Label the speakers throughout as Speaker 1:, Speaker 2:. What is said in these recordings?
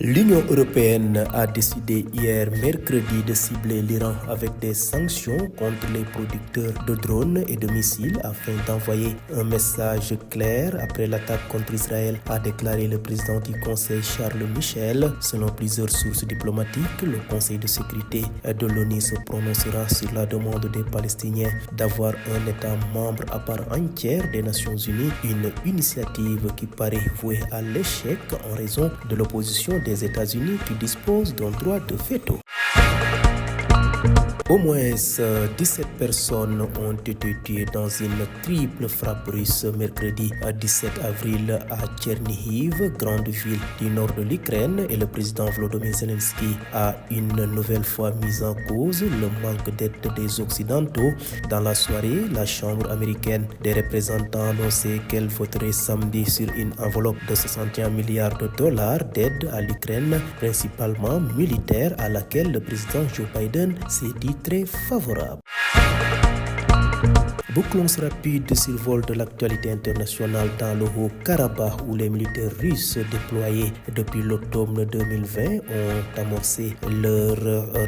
Speaker 1: L'Union européenne a décidé hier mercredi de cibler l'Iran avec des sanctions contre les producteurs de drones et de missiles afin d'envoyer un message clair après l'attaque contre Israël, a déclaré le président du Conseil Charles Michel. Selon plusieurs sources diplomatiques, le Conseil de sécurité de l'ONU se prononcera sur la demande des Palestiniens d'avoir un État membre à part entière des Nations Unies, une initiative qui paraît vouée à l'échec en raison de l'opposition des États-Unis qui disposent d'un droit de veto. Au moins 17 personnes ont été tuées dans une triple frappe russe mercredi 17 avril à Tchernihiv, grande ville du nord de l'Ukraine, et le président Volodymyr Zelensky a une nouvelle fois mis en cause le manque d'aide des Occidentaux. Dans la soirée, la Chambre américaine des représentants a annoncé qu'elle voterait samedi sur une enveloppe de 61 milliards de dollars d'aide à l'Ukraine, principalement militaire, à laquelle le président Joe Biden s'est dit très favorable. Bouclons rapide survol de l'actualité internationale dans le Haut-Karabakh où les militaires russes déployés depuis l'automne 2020 ont amorcé leur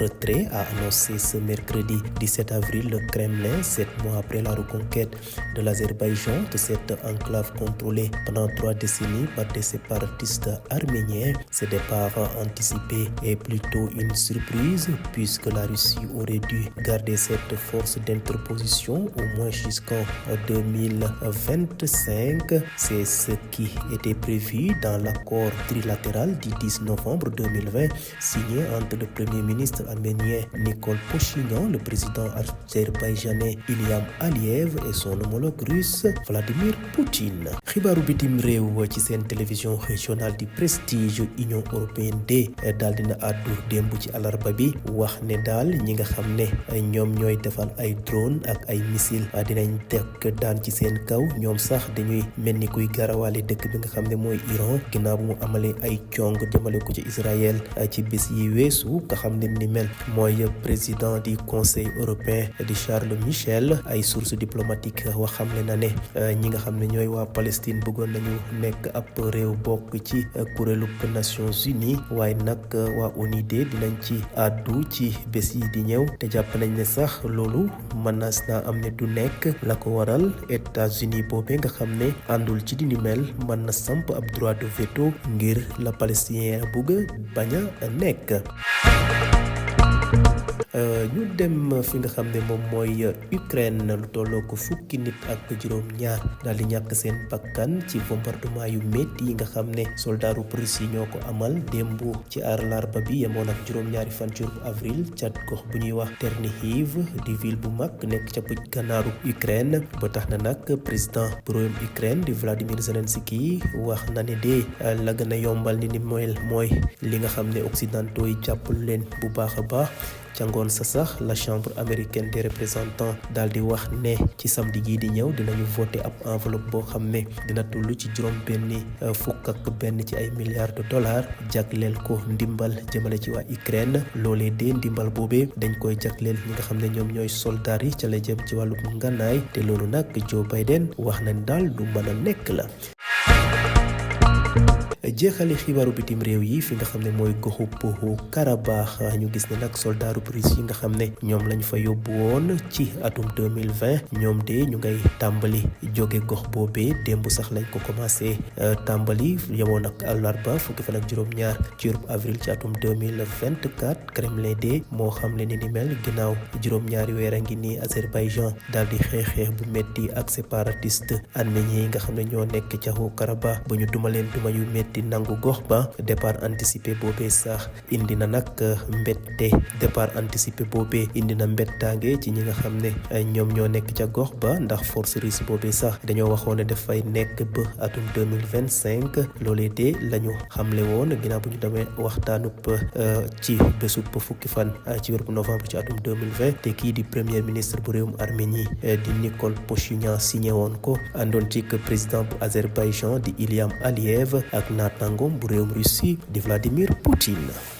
Speaker 1: retrait, a annoncé ce mercredi 17 avril le Kremlin, 7 mois après la reconquête de l'Azerbaïdjan, de cette enclave contrôlée pendant 3 décennies par des séparatistes arméniens. Ce départ anticipé est plutôt une surprise puisque la Russie aurait dû garder cette force d'interposition au moins jusqu'en 2025. C'est ce qui était prévu dans l'accord trilatéral du 10 novembre 2020 signé entre le premier ministre arménien Nikol Pashinyan, le président azerbaïdjanais Ilham Aliyev et son homologue russe Vladimir Poutine. Xibaaru bitim réew ci seen télévision régionale du prestige Union européenne daal dina àddu démb ci alarba bi wax ne daal ñi nga xam ne ñoom ñooy defal ay drone ak ay missile dinañ tekk daan ci seen kaw. ñoom sax dañuy mel ni kuy garawaale dëkk bi nga xam ne mooy Iran ginnaaw bu mu amalee ay cong jëmale ko ci Israël ci bés yi weesu. nga xam ne ni mel mooy président du Conseil européen di Charles Michel. ay sources diplomatiques wax xam ne na ne ñi nga xam ne ñooy waa Palestine bëggoon nañu nekk ab réew bokk ci kuréelu Nations Unies, waaye nag waa ONU dinañ ci àddu ci bés yi di ñëw te jàpp nañ ne sax loolu mënees naa am ne du nekk. la ko waral États-Unis boobee nga xam ne àndul ci di ni mel mën na samp ab droit de veto ngir la palestinien bëgg bañ a nekk. ñu dem fi nga xam ne moom mooy Ukraine. lu tolloo ko fukki nit ak juróom-ñaar daal di ñàkk seen bakkan ci bombardement yu métti yi nga xam ne soldaaru Russes yi ñoo ko amal démb ci àllarba bi yemoon ak juróom-ñaari fan ci avril ca gox bu ñuy wax Tchernihiv di ville bu mag nekk ca bëj gànnaaru Ukraine. ba tax na nag président bu réewum Ukraine di Vladimir Zelensky wax na ne de la gën a yombal ni mooy li nga xam ne occidentaux yi jàppal leen bu baax a baax. ca ngoon sa sax la chambre américaine des représentants daal di wax ne ci samedi gii di ñëw dinañu voté ab enveloppe boo xam ne dina toll ci fukk ak benn ci ay milliards de dollars jagleel ko ndimbal jëmale ci waa Ukraine. loolee de ndimbal boobee dañ koy jagleel ñi nga xam ne ñoom ñooy soldats yi ca la jëm ci wàllu ngànnaay te loolu nag Joe Biden wax nañ daal du mën a nekk la. jeexale xibaaru bitim réew yi fi nga xam ne mooy goxu Haut-Karabakh ñu gis ne nag soldaaru Russes yi nga xam ne ñoom lañ fa yóbbu woon ci atum 2020 ñoom de ñu ngay tàmbali jóge gox boobee. démb sax lañ ko commencé tàmbali yemoon ak àllarba fukki fan ak juróom-ñaar ci avril ci atum 2024. Kremlin de moo xam le ni mel ginnaaw juróom-ñaari weer a ngi nii Azerbaïdjan daal di xeex bu metti ak séparatiste arménien yi nga xam ne ñoo nekk ca Haut-Karabakh ba ñu duma leen duma yu metti nangu gox ba. départ anticipé boobee sax indi na nag mbette départ anticipé boobee indi na mbettaange ci ñi nga xam ne ñoom ñoo nekk ca gox ba ndax force russe boobee sax dañoo waxoon ne dafay nekk ba atum 2025. loolee de lañu xamle woon ginnaaw bu ñu demee waxtaanub ci bésub fukki fan ci weeru novembre ci atum 2020 te kii di premier ministre bu réewum Arménie di Nikol Pashinyan signé woon ko àndoon ci président bu Azerbaïdjan di Ilham Aliyev ak naataangoom bu réewum Russie di Vladimir Poutine.